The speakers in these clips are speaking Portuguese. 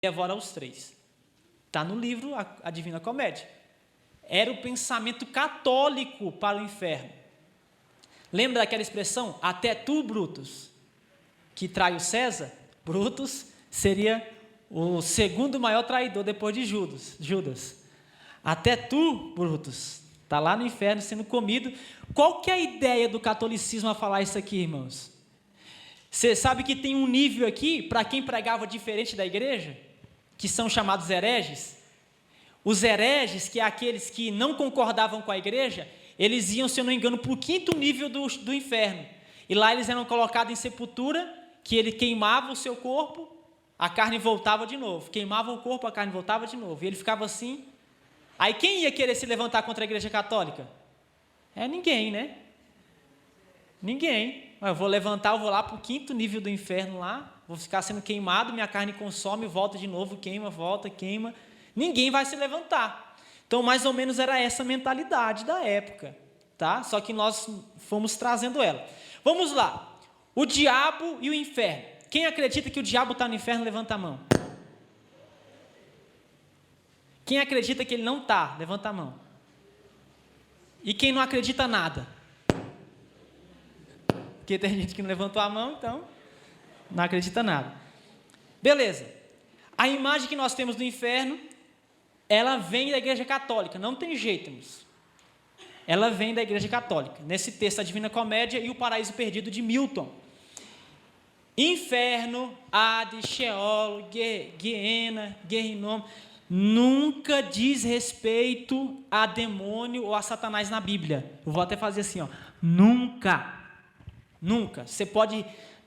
devora os três. Está no livro A Divina Comédia. Era o pensamento católico para o inferno. Lembra daquela expressão? Até tu, Brutus, que trai o César? Brutus seria o segundo maior traidor depois de Judas. Até tu, Brutus, está lá no inferno sendo comido. Qual que é a ideia do catolicismo a falar isso aqui, irmãos? Você sabe que tem um nível aqui para quem pregava diferente da igreja, que são chamados hereges. Os hereges, que é aqueles que não concordavam com a igreja, eles iam, se eu não me engano, para o 5º nível do inferno. E lá eles eram colocados em sepultura, que ele queimava o seu corpo, a carne voltava de novo. Queimava o corpo, a carne voltava de novo. E ele ficava assim. Aí quem ia querer se levantar contra a igreja católica? Ninguém, né? Ninguém. Eu vou levantar, eu vou lá para o 5º nível do inferno lá, vou ficar sendo queimado, minha carne consome, volta de novo, queima, volta, queima. Ninguém vai se levantar. Então, mais ou menos era essa mentalidade da época, tá? Só que nós fomos trazendo ela. Vamos lá. O diabo e o inferno. Quem acredita que o diabo está no inferno, levanta a mão. Quem acredita que ele não está, levanta a mão. E quem não acredita nada? Porque tem gente que não levantou a mão, então não acredita nada. Beleza. A imagem que nós temos do inferno, ela vem da igreja católica. Não tem jeito, irmãos. Ela vem da igreja católica. Nesse texto, a Divina Comédia e o Paraíso Perdido, de Milton. Inferno, Hades, Sheol, Gehenna, Gehinnom, nunca diz respeito a demônio ou a Satanás na Bíblia. Eu vou até fazer assim, ó. Nunca. Nunca. Você pode,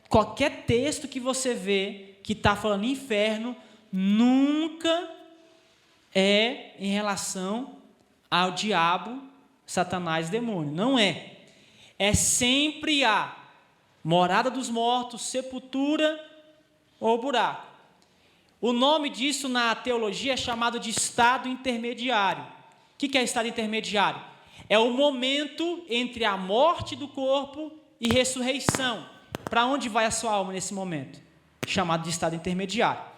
qualquer texto que você vê que está falando inferno, nunca é em relação ao diabo, Satanás, demônio. Não é. É sempre a morada dos mortos, sepultura ou buraco. O nome disso na teologia é chamado de estado intermediário. O que é estado intermediário? É o momento entre a morte do corpo e ressurreição. Para onde vai a sua alma nesse momento? Chamado de estado intermediário.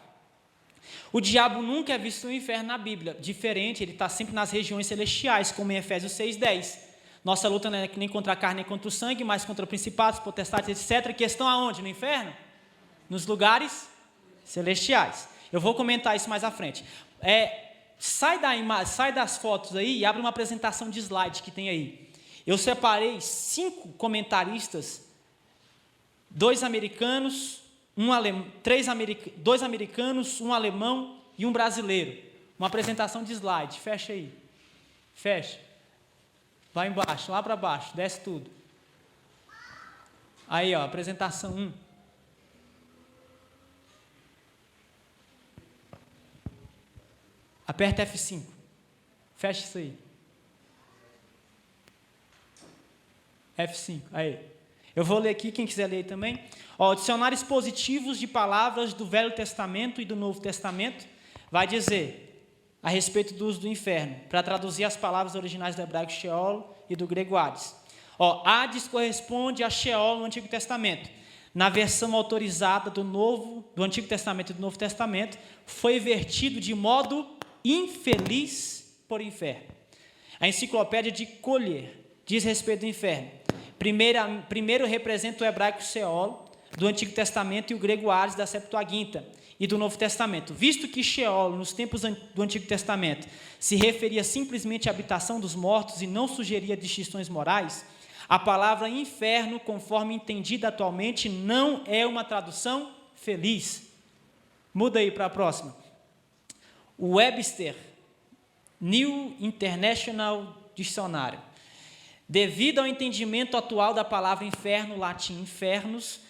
O diabo nunca é visto no inferno na Bíblia. Diferente, ele está sempre nas regiões celestiais, como em Efésios 6:10. Nossa luta não é nem contra a carne nem contra o sangue, mas contra principados, potestades, etc. Que estão aonde? No inferno? Nos lugares celestiais. Eu vou comentar isso mais à frente. Sai das fotos aí e abre uma apresentação de slide que tem aí. Eu separei 5 comentaristas, 2 americanos, 2 americanos, 1 alemão e 1 brasileiro. Uma apresentação de slide. Fecha aí. Fecha. Vai embaixo, lá para baixo, desce tudo. Aí, ó, apresentação 1. Aperta F5. Fecha isso aí. F5, aí. Eu vou ler aqui, quem quiser ler também. Ó, dicionários positivos de palavras do Velho Testamento e do Novo Testamento vai dizer a respeito do uso do inferno, para traduzir as palavras originais do hebraico Sheol e do grego Hades. Ó, Hades corresponde a Sheol no Antigo Testamento. Na versão autorizada do Antigo Testamento e do Novo Testamento, foi vertido de modo infeliz por inferno. A enciclopédia de Collier diz respeito do inferno. Primeiro representa o hebraico Sheol do Antigo Testamento e o grego Hades da Septuaginta e do Novo Testamento. Visto que Sheol, nos tempos do Antigo Testamento, se referia simplesmente à habitação dos mortos e não sugeria distinções morais, a palavra inferno, conforme entendida atualmente, não é uma tradução feliz. Muda aí para a próxima. O Webster, New International Dictionary. Devido ao entendimento atual da palavra inferno, latim infernus,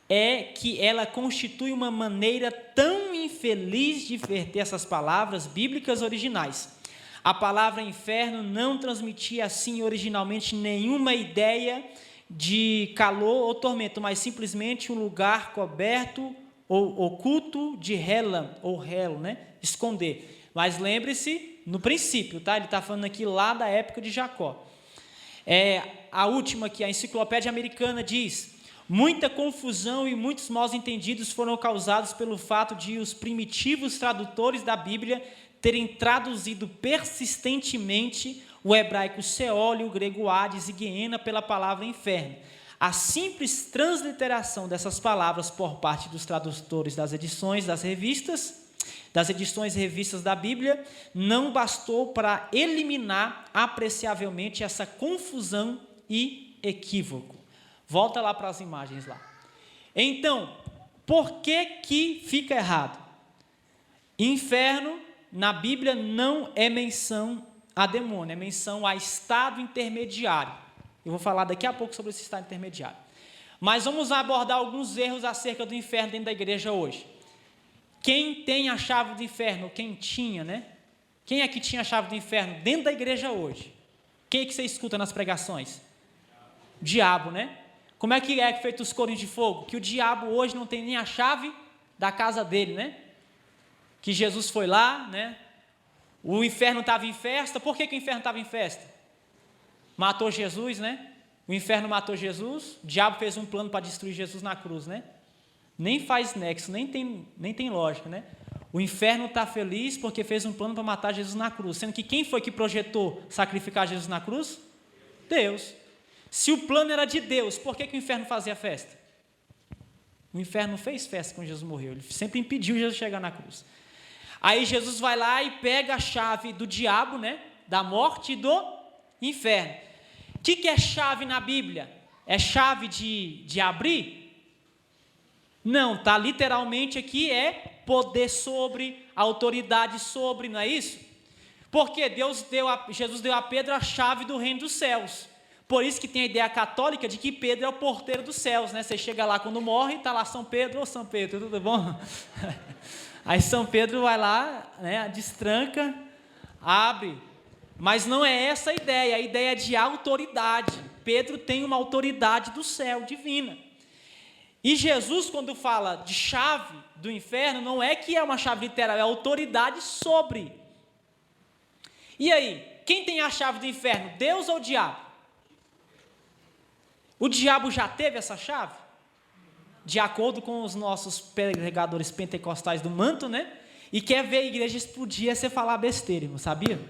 é que ela constitui uma maneira tão infeliz de verter essas palavras bíblicas originais. A palavra inferno não transmitia assim originalmente nenhuma ideia de calor ou tormento, mas simplesmente um lugar coberto ou oculto de Helam, ou Hel, né? Esconder. Mas lembre-se, no princípio, tá? Ele está falando aqui lá da época de Jacó. A última aqui, a enciclopédia americana diz: Muita confusão e muitos maus entendidos foram causados pelo fato de os primitivos tradutores da Bíblia terem traduzido persistentemente o hebraico Sheol e o grego Hades e Guiena pela palavra inferno. A simples transliteração dessas palavras por parte dos tradutores das edições e revistas da Bíblia, não bastou para eliminar apreciavelmente essa confusão e equívoco. Volta lá para as imagens lá. Então, por que fica errado? Inferno, na Bíblia, não é menção a demônio, é menção a estado intermediário. Eu vou falar daqui a pouco sobre esse estado intermediário. Mas vamos abordar alguns erros acerca do inferno dentro da igreja hoje. Quem tem a chave do inferno? Quem tinha, né? Quem é que tinha a chave do inferno dentro da igreja hoje? Quem é que você escuta nas pregações? O diabo, né? Como é feito os corinhos de fogo? Que o diabo hoje não tem nem a chave da casa dele, né? Que Jesus foi lá, né? O inferno estava em festa. Por que o inferno estava em festa? Matou Jesus, né? O inferno matou Jesus. O diabo fez um plano para destruir Jesus na cruz, né? Nem faz nexo, nem tem lógica, né? O inferno está feliz porque fez um plano para matar Jesus na cruz. Sendo que quem foi que projetou sacrificar Jesus na cruz? Deus. Se o plano era de Deus, por que o inferno fazia festa? O inferno não fez festa quando Jesus morreu. Ele sempre impediu Jesus de chegar na cruz. Aí Jesus vai lá e pega a chave do diabo, né? Da morte e do inferno. O que é chave na Bíblia? É chave de abrir? Não, está literalmente aqui, é poder sobre, autoridade sobre, não é isso? Porque Jesus deu a Pedro a chave do reino dos céus. Por isso que tem a ideia católica de que Pedro é o porteiro dos céus, né? Você chega lá quando morre, está lá São Pedro, ô São Pedro, tudo bom? Aí São Pedro vai lá, né, destranca, abre. Mas não é essa a ideia é de autoridade. Pedro tem uma autoridade do céu, divina. E Jesus, quando fala de chave do inferno, não é que é uma chave literal, é autoridade sobre. E aí, quem tem a chave do inferno, Deus ou o diabo? O diabo já teve essa chave? De acordo com os nossos pregadores pentecostais do manto, né? E quer ver a igreja explodir é você falar besteira, irmão, sabia?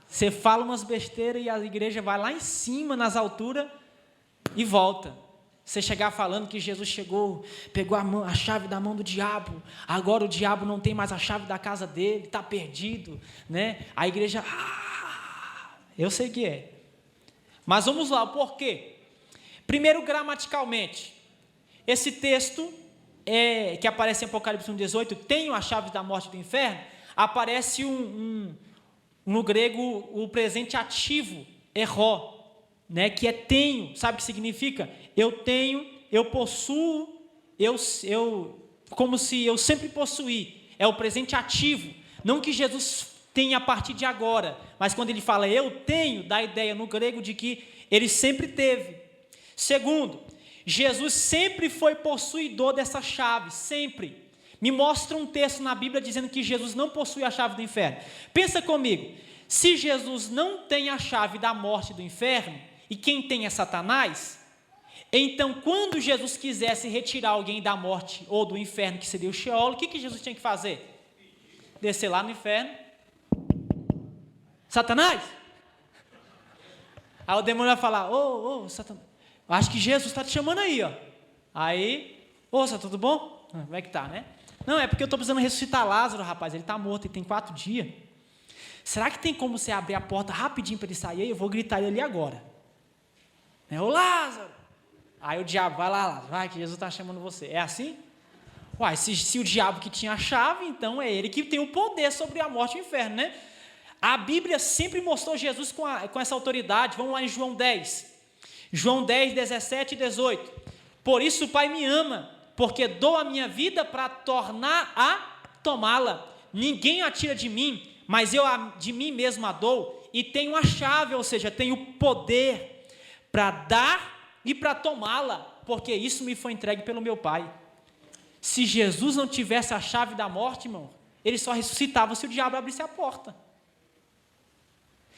Você fala umas besteiras e a igreja vai lá em cima, nas alturas, e volta. Você chegar falando que Jesus chegou, pegou a chave da mão do diabo, agora o diabo não tem mais a chave da casa dele, está perdido, né? A igreja, eu sei que é. Mas vamos lá, o porquê? Primeiro, gramaticalmente, esse texto que aparece em Apocalipse 1,18, tenho a chave da morte e do inferno, aparece no grego o presente ativo, erró, né, que é tenho. Sabe o que significa? Eu tenho, eu possuo, como se eu sempre possuí. É o presente ativo. Não que Jesus tenha a partir de agora, mas quando ele fala eu tenho, dá a ideia no grego de que ele sempre teve. Segundo, Jesus sempre foi possuidor dessa chave, sempre. Me mostra um texto na Bíblia dizendo que Jesus não possui a chave do inferno. Pensa comigo, se Jesus não tem a chave da morte e do inferno, e quem tem é Satanás, então quando Jesus quisesse retirar alguém da morte ou do inferno, que seria o Sheol, o que Jesus tinha que fazer? Descer lá no inferno. Satanás? Aí o demônio vai falar, ô, Satanás, acho que Jesus está te chamando aí, ó. Aí, Satanás, tudo bom? Como é que tá, né? Não, é porque eu estou precisando ressuscitar Lázaro, rapaz, ele está morto, ele tem 4 dias. Será que tem como você abrir a porta rapidinho para ele sair? Eu vou gritar ele ali agora. Ô Lázaro! Aí o diabo, vai lá, Lázaro, vai que Jesus está chamando você. É assim? Uai, se o diabo que tinha a chave, então é ele que tem o poder sobre a morte e o inferno, né? A Bíblia sempre mostrou Jesus com essa autoridade. Vamos lá em João 10. João 10, 17 e 18. Por isso o Pai me ama, porque dou a minha vida para tornar a tomá-la. Ninguém a tira de mim, mas eu de mim mesmo a dou, e tenho a chave, ou seja, tenho o poder para dar e para tomá-la, porque isso me foi entregue pelo meu Pai. Se Jesus não tivesse a chave da morte, irmão, ele só ressuscitava se o diabo abrisse a porta.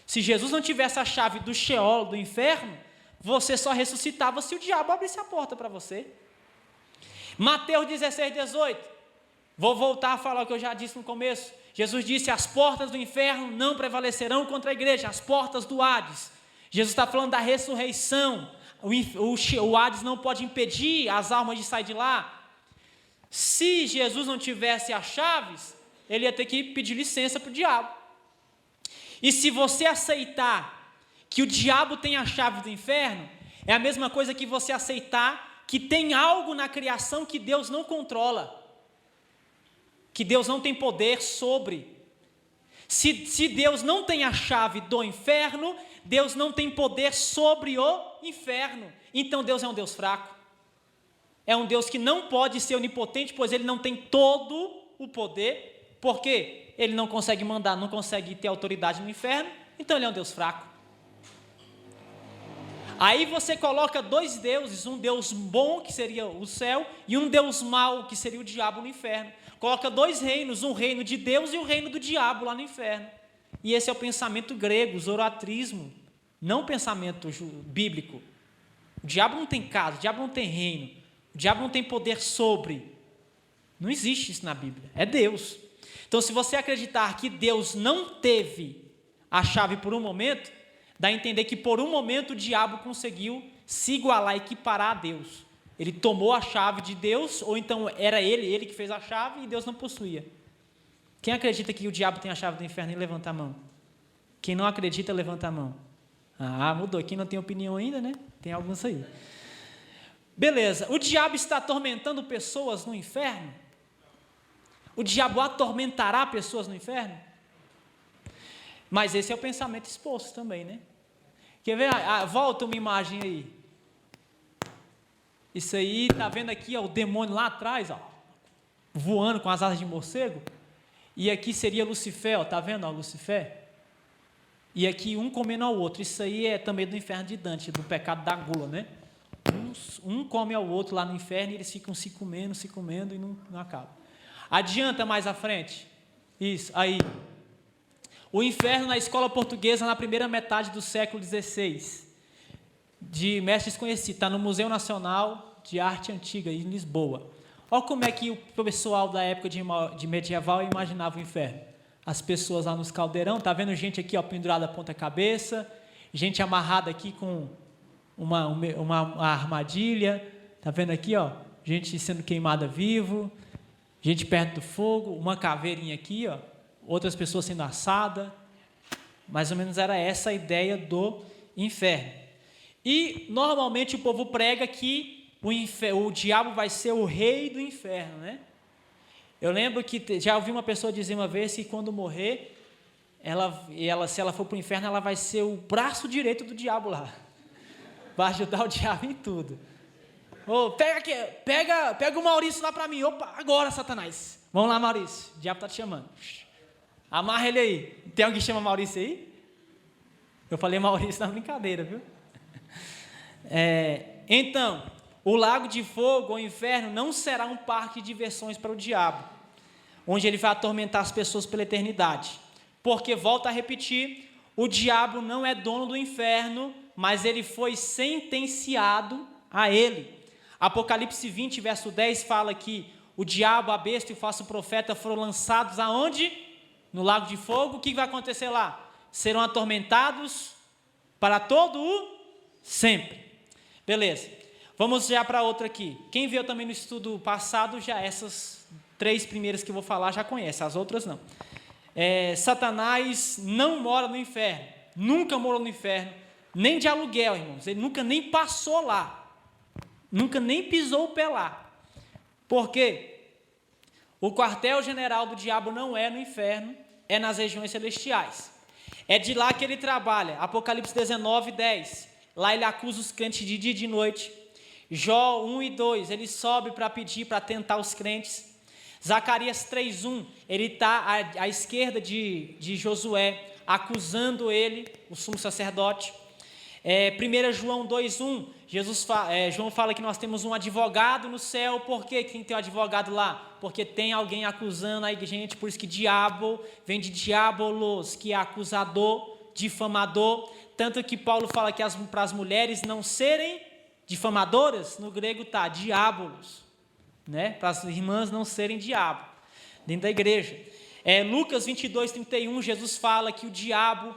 Se Jesus não tivesse a chave do Sheol, do inferno, você só ressuscitava se o diabo abrisse a porta para você. Mateus 16, 18. Vou voltar a falar o que eu já disse no começo. Jesus disse: as portas do inferno não prevalecerão contra a igreja, as portas do Hades. Jesus está falando da ressurreição. O Hades não pode impedir as almas de sair de lá. Se Jesus não tivesse as chaves, ele ia ter que pedir licença para o diabo. E se você aceitar que o diabo tem a chave do inferno, é a mesma coisa que você aceitar que tem algo na criação que Deus não controla, que Deus não tem poder sobre. Se Deus não tem a chave do inferno, Deus não tem poder sobre o inferno. Então Deus é um Deus fraco. É um Deus que não pode ser onipotente, pois Ele não tem todo o poder. Por quê? Ele não consegue mandar, não consegue ter autoridade no inferno, então Ele é um Deus fraco. Aí você coloca dois deuses, um Deus bom, que seria o céu, e um Deus mau, que seria o diabo no inferno. Coloca dois reinos, um reino de Deus e o reino do diabo lá no inferno. E esse é o pensamento grego, o zoroatrismo, não o pensamento bíblico. O diabo não tem casa, o diabo não tem reino, o diabo não tem poder sobre. Não existe isso na Bíblia, é Deus. Então, se você acreditar que Deus não teve a chave por um momento, dá a entender que por um momento o diabo conseguiu se igualar, equiparar a Deus. Ele tomou a chave de Deus, ou então era ele que fez a chave e Deus não possuía. Quem acredita que o diabo tem a chave do inferno, levanta a mão. Quem não acredita, levanta a mão. Ah, mudou. Quem não tem opinião ainda, né? Tem alguns aí. Beleza. O diabo está atormentando pessoas no inferno? O diabo atormentará pessoas no inferno? Mas esse é o pensamento exposto também, né? Quer ver? Volta uma imagem aí. Isso aí, tá vendo aqui, ó, o demônio lá atrás, ó, voando com as asas de morcego? E aqui seria Lucifer, ó, tá vendo, ó, Lucifer? E aqui um comendo ao outro. Isso aí é também do inferno de Dante, do pecado da gula, né? Um come ao outro lá no inferno e eles ficam se comendo e não acaba. Adianta mais à frente. Isso, aí. O inferno na escola portuguesa na primeira metade do século XVI, de mestre desconhecido, está no Museu Nacional de Arte Antiga, em Lisboa. Olha como é que o pessoal da época de medieval imaginava o inferno. As pessoas lá nos caldeirão, tá vendo gente aqui, ó, pendurada ponta cabeça, gente amarrada aqui com uma armadilha, tá vendo aqui, ó, gente sendo queimada vivo, gente perto do fogo, uma caveirinha aqui, ó, outras pessoas sendo assadas. Mais ou menos era essa a ideia do inferno. E normalmente o povo prega que o diabo vai ser o rei do inferno, né? Eu lembro que já ouvi uma pessoa dizer uma vez que quando morrer, se ela for para o inferno, ela vai ser o braço direito do diabo lá. Vai ajudar o diabo em tudo. Oh, pega o Maurício lá para mim. Opa, agora, Satanás. Vamos lá, Maurício. O diabo está te chamando. Amarra ele aí. Tem alguém que chama Maurício aí? Eu falei Maurício na brincadeira, viu? Então, o lago de fogo, o inferno, não será um parque de diversões para o diabo, onde ele vai atormentar as pessoas pela eternidade. Porque, volto a repetir, o diabo não é dono do inferno, mas ele foi sentenciado a ele. Apocalipse 20, verso 10, fala que o diabo, a besta e o falso profeta foram lançados aonde? No lago de fogo. O que vai acontecer lá? Serão atormentados para todo o sempre. Beleza. Vamos já para outra aqui. Quem viu também no estudo passado, já essas 3 primeiras que eu vou falar já conhece, as outras não. Satanás não mora no inferno, nunca morou no inferno, nem de aluguel, irmãos. Ele nunca nem passou lá, nunca nem pisou o pé lá. Por quê? O quartel-general do diabo não é no inferno, é nas regiões celestiais. É de lá que ele trabalha. Apocalipse 19, 10. Lá ele acusa os crentes de dia e de noite. Jó 1 e 2, ele sobe para pedir, para tentar os crentes. Zacarias 3, 1, ele está à esquerda de Josué, acusando ele, o sumo sacerdote. 1 João 2, 1, João fala que nós temos um advogado no céu. Por que quem tem um advogado lá? Porque tem alguém acusando a gente, por isso que diabo vem de diabolos, que é acusador, difamador. Tanto que Paulo fala que para as mulheres não serem difamadoras, no grego está diabolos. né? Para as irmãs não serem diabo dentro da igreja. Lucas 22:31, Jesus fala que o diabo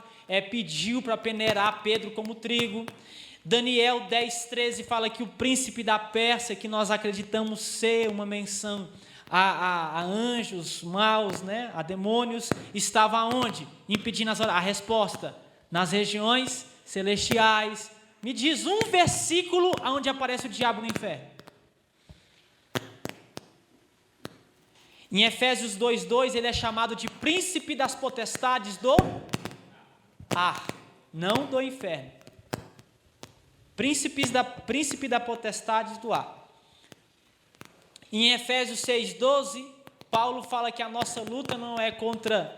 pediu para peneirar Pedro como trigo. Daniel 10:13 fala que o príncipe da Pérsia, que nós acreditamos ser uma menção a anjos maus, né, a demônios, estava onde? Impedindo a resposta, nas regiões celestiais. Me diz um versículo onde aparece o diabo no inferno. Em Efésios 2:2, ele é chamado de príncipe das potestades do ar, não do inferno. Príncipe da potestade do ar. Em Efésios 6:12, Paulo fala que a nossa luta não é contra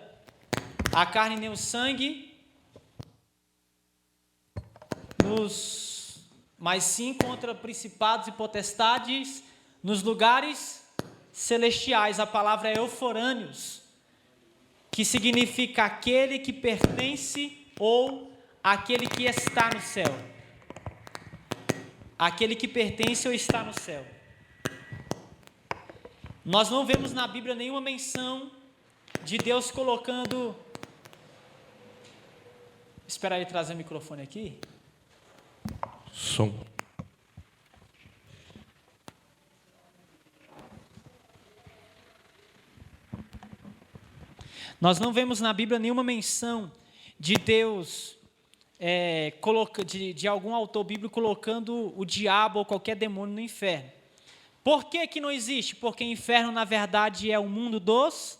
a carne nem o sangue, mas sim contra principados e potestades nos lugares celestiais. A palavra é euforâneos, que significa aquele que pertence ou aquele que está no céu. Aquele que pertence ou está no céu. Nós não vemos na Bíblia nenhuma menção de Deus colocando... Esperar ele trazer o microfone aqui. Som. Nós não vemos na Bíblia nenhuma menção de Deus, de algum autor bíblico colocando o diabo ou qualquer demônio no inferno. Por que não existe? Porque inferno, na verdade, é o mundo dos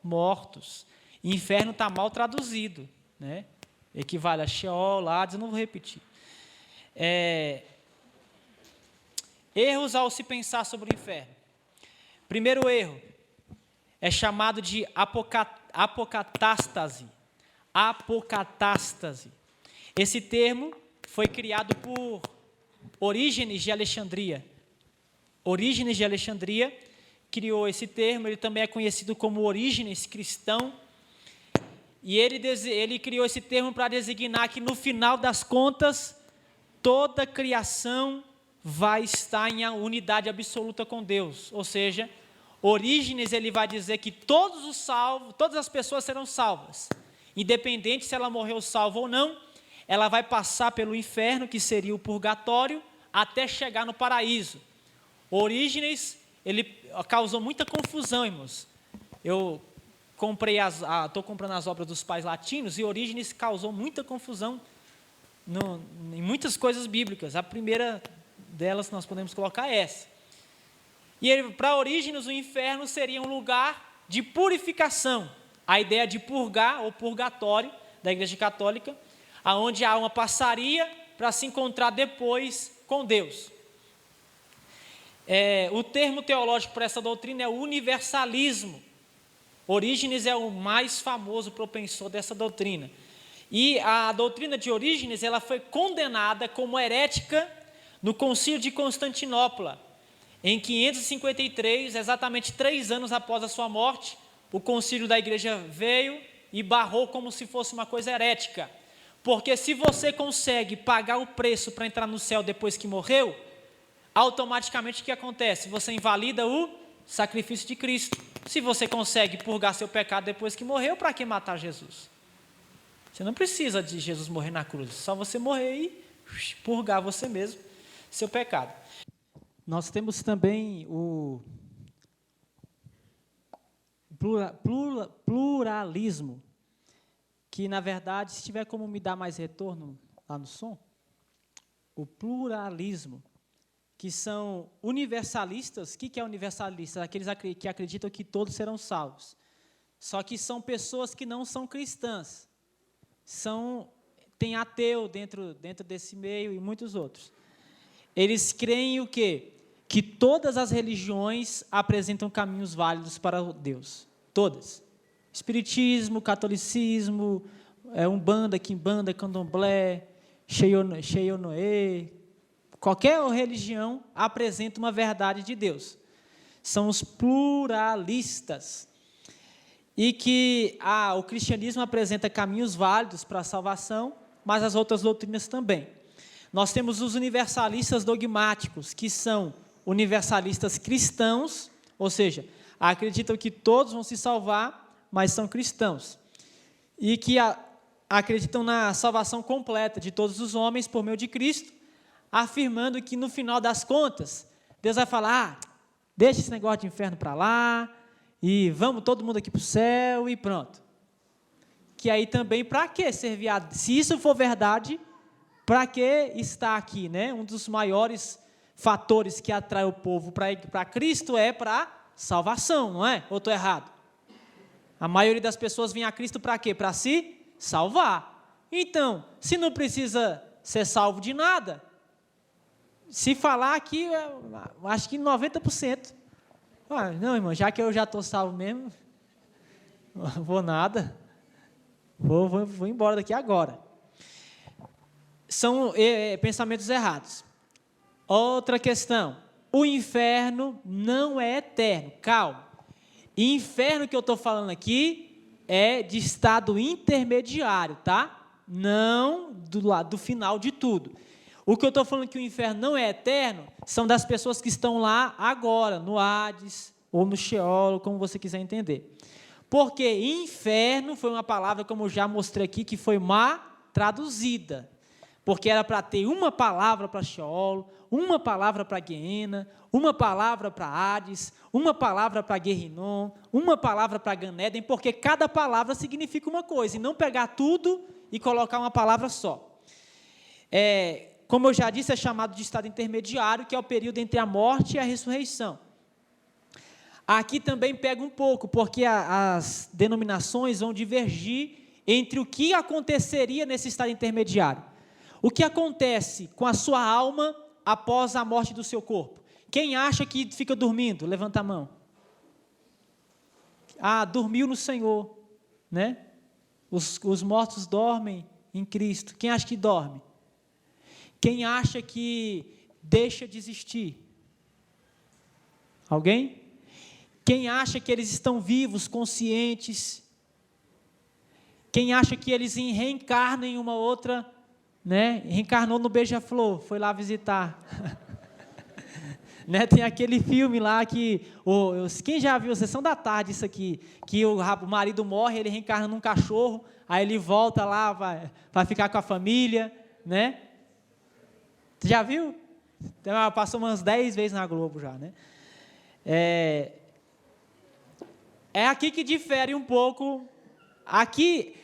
mortos. Inferno está mal traduzido, né? Equivale a Sheol, Hades, eu não vou repetir. Erros ao se pensar sobre o inferno. Primeiro erro, é chamado de apocatástase. Apocatástase. Esse termo foi criado por Orígenes de Alexandria. Orígenes de Alexandria criou esse termo, ele também é conhecido como Orígenes cristão, e ele criou esse termo para designar que no final das contas, toda a criação vai estar em unidade absoluta com Deus, ou seja, Orígenes ele vai dizer que todas as pessoas serão salvas, independente se ela morreu salva ou não, ela vai passar pelo inferno, que seria o purgatório, até chegar no paraíso. Orígenes, ele causou muita confusão, irmãos. Eu estou comprando as obras dos pais latinos, e Orígenes causou muita confusão em muitas coisas bíblicas. A primeira delas nós podemos colocar essa. E para Orígenes, o inferno seria um lugar de purificação. A ideia de purgar, ou purgatório, da Igreja Católica, aonde a alma passaria para se encontrar depois com Deus. O termo teológico para essa doutrina é o universalismo. Orígenes é o mais famoso propensor dessa doutrina. E a doutrina de Orígenes, ela foi condenada como herética no Concílio de Constantinopla. Em 553, exatamente 3 anos após a sua morte, o concílio da igreja veio e barrou como se fosse uma coisa herética. Porque se você consegue pagar o preço para entrar no céu depois que morreu, automaticamente o que acontece? Você invalida o sacrifício de Cristo. Se você consegue purgar seu pecado depois que morreu, para que matar Jesus? Você não precisa de Jesus morrer na cruz, é só você morrer e purgar você mesmo seu pecado. Nós temos também o pluralismo, que na verdade, se tiver como me dar mais retorno lá no som, o pluralismo, que são universalistas. O que é universalista? Aqueles que acreditam que todos serão salvos. Só que são pessoas que não são cristãs. Tem ateu dentro desse meio e muitos outros. Eles creem o quê? Que todas as religiões apresentam caminhos válidos para Deus. Todas. Espiritismo, catolicismo, Umbanda, Quimbanda, Candomblé, Cheionoê, qualquer religião apresenta uma verdade de Deus. São os pluralistas. E que o cristianismo apresenta caminhos válidos para a salvação, mas as outras doutrinas também. Nós temos os universalistas dogmáticos, que são universalistas cristãos, ou seja, acreditam que todos vão se salvar, mas são cristãos. E que acreditam na salvação completa de todos os homens por meio de Cristo, afirmando que no final das contas, Deus vai falar, deixa esse negócio de inferno para lá, e vamos todo mundo aqui para o céu e pronto. Que aí também, para que servir a... Se isso for verdade, para que está aqui, né? Um dos maiores fatores que atrai o povo para Cristo é para salvação, não é? Ou estou errado? A maioria das pessoas vem a Cristo para quê? Para se salvar. Então, se não precisa ser salvo de nada, se falar aqui, acho que 90%. Não, irmão, já que eu já estou salvo mesmo, não vou nada. Vou embora daqui agora. São pensamentos errados. Outra questão. O inferno não é eterno. Calma. Inferno que eu estou falando aqui é de estado intermediário, tá? Não do lado do final de tudo. O que eu estou falando que o inferno não é eterno são das pessoas que estão lá agora, no Hades ou no Sheol, como você quiser entender. Porque inferno foi uma palavra, como eu já mostrei aqui, que foi mal traduzida. Porque era para ter uma palavra para Sheol, uma palavra para Guiena, uma palavra para Hades, uma palavra para Guerrinom, uma palavra para Ganeden, porque cada palavra significa uma coisa, e não pegar tudo e colocar uma palavra só. Como eu já disse, é chamado de estado intermediário, que é o período entre a morte e a ressurreição. Aqui também pega um pouco, porque as denominações vão divergir entre o que aconteceria nesse estado intermediário. O que acontece com a sua alma após a morte do seu corpo? Quem acha que fica dormindo? Levanta a mão. Dormiu no Senhor, né? Os mortos dormem em Cristo. Quem acha que dorme? Quem acha que deixa de existir? Alguém? Quem acha que eles estão vivos, conscientes? Quem acha que eles reencarnam em uma outra, né? Reencarnou no Beija-Flor, foi lá visitar. Né? Tem aquele filme lá que, quem já viu, Sessão da Tarde, isso aqui, que o marido morre, ele reencarna num cachorro, aí ele volta lá, vai ficar com a família, né? Você já viu? Então, passou umas 10 vezes na Globo já, né? É aqui que difere um pouco. Aqui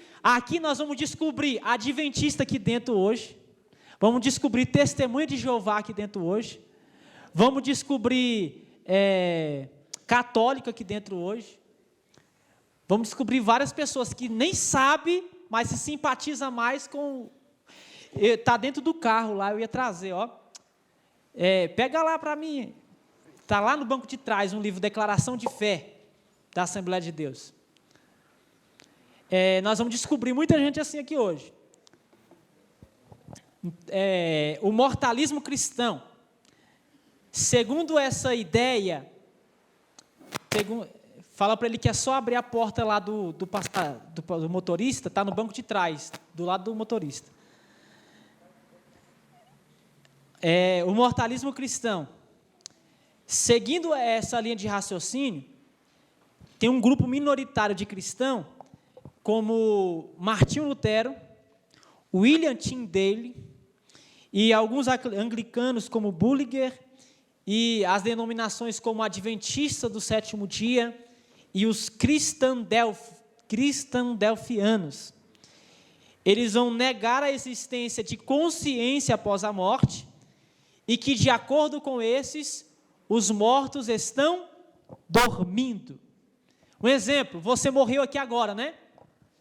nós vamos descobrir adventista aqui dentro hoje. Vamos descobrir testemunha de Jeová aqui dentro hoje. Vamos descobrir católico aqui dentro hoje. Vamos descobrir várias pessoas que nem sabem, mas se simpatiza mais com... Está dentro do carro lá, eu ia trazer, ó. Pega lá para mim. Está lá no banco de trás um livro, Declaração de Fé, da Assembleia de Deus. Nós vamos descobrir muita gente assim aqui hoje. O mortalismo cristão. Segundo essa ideia, fala para ele que é só abrir a porta lá do motorista, está no banco de trás, do lado do motorista. O mortalismo cristão. Seguindo essa linha de raciocínio, tem um grupo minoritário de cristãos, como Martinho Lutero, William Tyndale, e alguns anglicanos como Bullinger, e as denominações como Adventista do Sétimo Dia, e os cristandelfianos. Eles vão negar a existência de consciência após a morte, e que, de acordo com esses, os mortos estão dormindo. Um exemplo, você morreu aqui agora, né?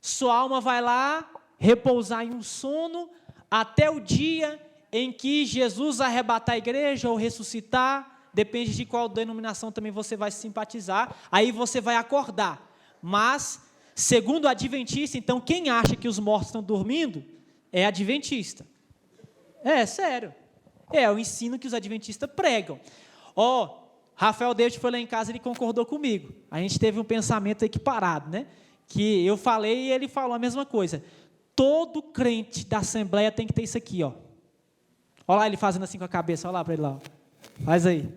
Sua alma vai lá repousar em um sono até o dia em que Jesus arrebatar a igreja ou ressuscitar, depende de qual denominação também você vai simpatizar, aí você vai acordar. Mas, segundo o adventista, então quem acha que os mortos estão dormindo é adventista. Sério. É o ensino que os adventistas pregam. Rafael David foi lá em casa e ele concordou comigo. A gente teve um pensamento equiparado, né? Que eu falei e ele falou a mesma coisa. Todo crente da Assembleia tem que ter isso aqui, ó. Olha lá ele fazendo assim com a cabeça, olha lá para ele lá. Faz aí.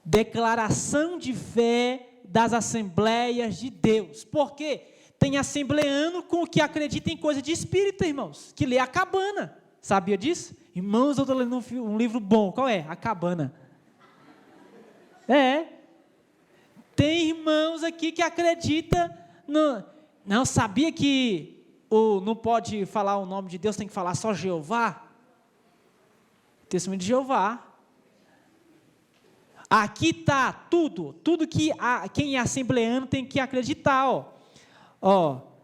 Declaração de fé das Assembleias de Deus. Por quê? Tem assembleano com o que acredita em coisa de espírito, irmãos, que lê a cabana. Sabia disso? Irmãos, eu estou lendo um livro bom. Qual é? A Cabana. Tem irmãos aqui que acreditam no... Não, sabia que não pode falar o nome de Deus, tem que falar só Jeová? Testemunho de Jeová. Aqui está tudo que quem é assembleano tem que acreditar,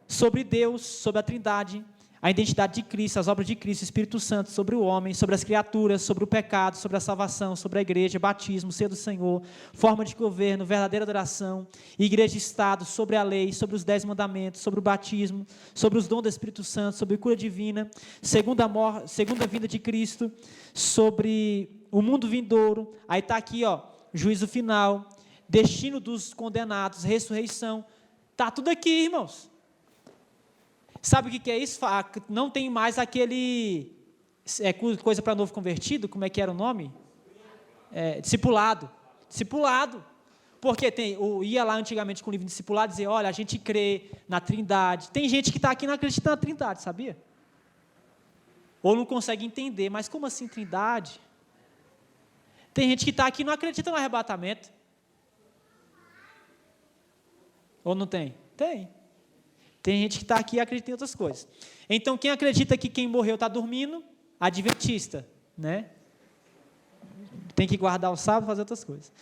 sobre Deus, sobre a Trindade, a identidade de Cristo, as obras de Cristo, o Espírito Santo, sobre o homem, sobre as criaturas, sobre o pecado, sobre a salvação, sobre a igreja, batismo, ser do Senhor, forma de governo, verdadeira adoração, igreja e Estado, sobre a lei, sobre os 10 mandamentos, sobre o batismo, sobre os dons do Espírito Santo, sobre a cura divina, segunda vinda de Cristo, sobre o mundo vindouro. Aí está aqui, juízo final, destino dos condenados, ressurreição. Está tudo aqui, irmãos. Sabe o que é isso? Não tem mais aquele... coisa para novo convertido, como é que era o nome? Discipulado. Discipulado. Porque ia lá antigamente com o livro de discipulado e dizia, olha, a gente crê na Trindade. Tem gente que está aqui e não acredita na Trindade, sabia? Ou não consegue entender, mas como assim Trindade? Tem gente que está aqui e não acredita no arrebatamento. Ou não tem? Tem. Tem gente que está aqui e acredita em outras coisas. Então, quem acredita que quem morreu está dormindo, adventista, né? Tem que guardar o sábado e fazer outras coisas.